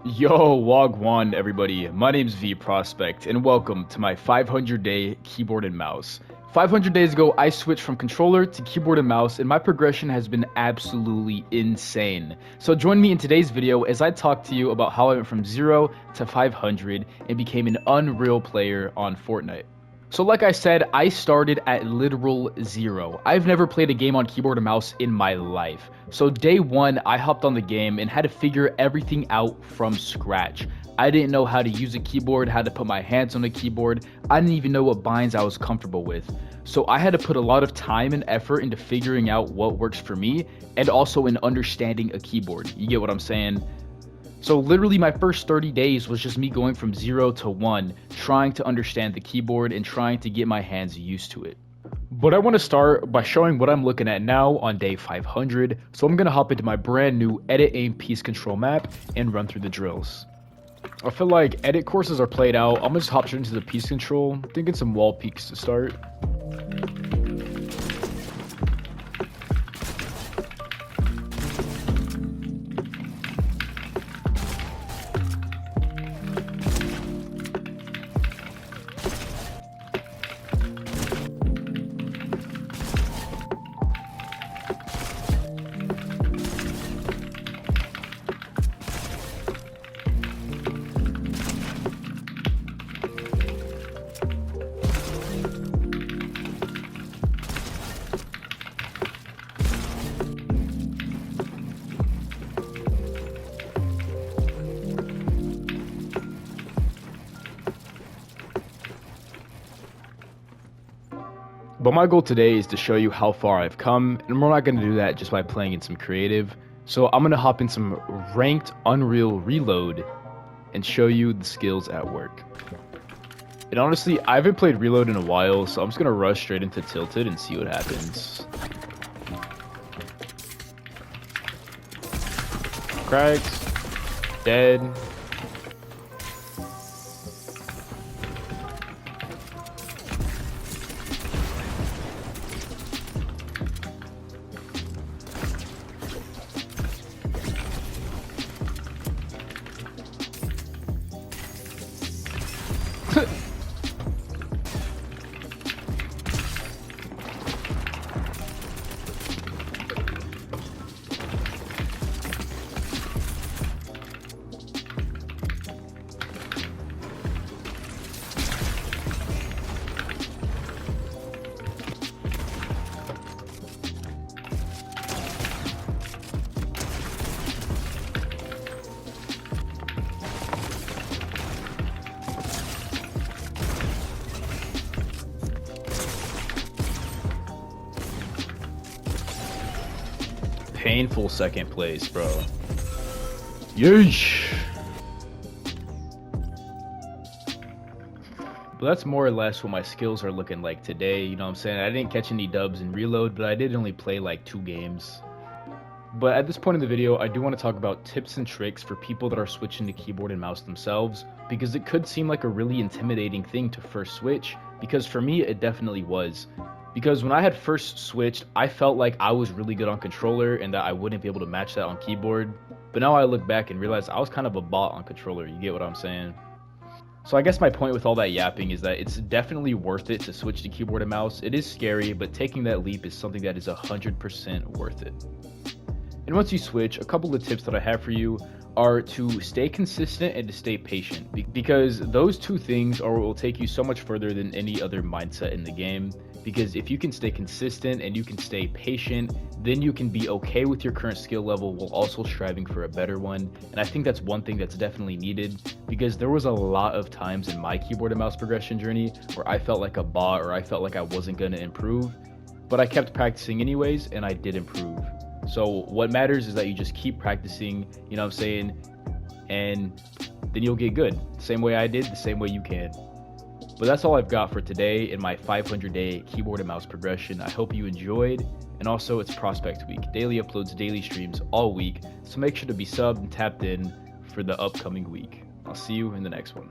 Yo, Wagwan everybody, my name's Prospect, and welcome to my 500-day keyboard and mouse. 500 days ago, I switched from controller to keyboard and mouse, and my progression has been absolutely insane. So join me in today's video as I talk to you about how I went from 0 to 500 and became an unreal player on Fortnite. So like I said, I started at literal 0. I've never played a game on keyboard and mouse in my life. So day 1, I hopped on the game and had to figure everything out from scratch. I didn't know how to use a keyboard, how to put my hands on a keyboard. I didn't even know what binds I was comfortable with. So I had to put a lot of time and effort into figuring out what works for me and also in understanding a keyboard. You get what I'm saying? So literally my first 30 days was just me going from 0 to 1, trying to understand the keyboard and trying to get my hands used to it. But I want to start by showing what I'm looking at now on day 500. So I'm going to hop into my brand new edit aim piece control map and run through the drills. I feel like edit courses are played out. I'm going to just hop straight into the piece control, thinking some wall peaks to start. But my goal today is to show you how far I've come, and we're not going to do that just by playing in some creative. So I'm going to hop in some ranked Unreal Reload and show you the skills at work. And honestly, I haven't played Reload in a while, so I'm just going to rush straight into Tilted and see what happens. Cracked. Dead. Painful second place, bro. Yeesh. But that's more or less what my skills are looking like today. You know what I'm saying? I didn't catch any dubs in Reload, but I did only play like 2 games. But at this point in the video, I do want to talk about tips and tricks for people that are switching to keyboard and mouse themselves, because it could seem like a really intimidating thing to first switch, because for me, it definitely was. Because when I had first switched, I felt like I was really good on controller and that I wouldn't be able to match that on keyboard. But now I look back and realize I was kind of a bot on controller, you get what I'm saying? So I guess my point with all that yapping is that it's definitely worth it to switch to keyboard and mouse. It is scary, but taking that leap is something that is 100% worth it. And once you switch, a couple of tips that I have for you are to stay consistent and to stay patient, because those two things are what will take you so much further than any other mindset in the game. Because if you can stay consistent and you can stay patient, then you can be okay with your current skill level while also striving for a better one. And I think that's one thing that's definitely needed, because there was a lot of times in my keyboard and mouse progression journey where I felt like a bot or I felt like I wasn't going to improve, but I kept practicing anyways and I did improve. So what matters is that you just keep practicing, you know what I'm saying, and then you'll get good. Same way I did, the same way you can. But that's all I've got for today in my 500-day keyboard and mouse progression. I hope you enjoyed, and also it's Prospect Week. Daily uploads, daily streams all week, so make sure to be subbed and tapped in for the upcoming week. I'll see you in the next one.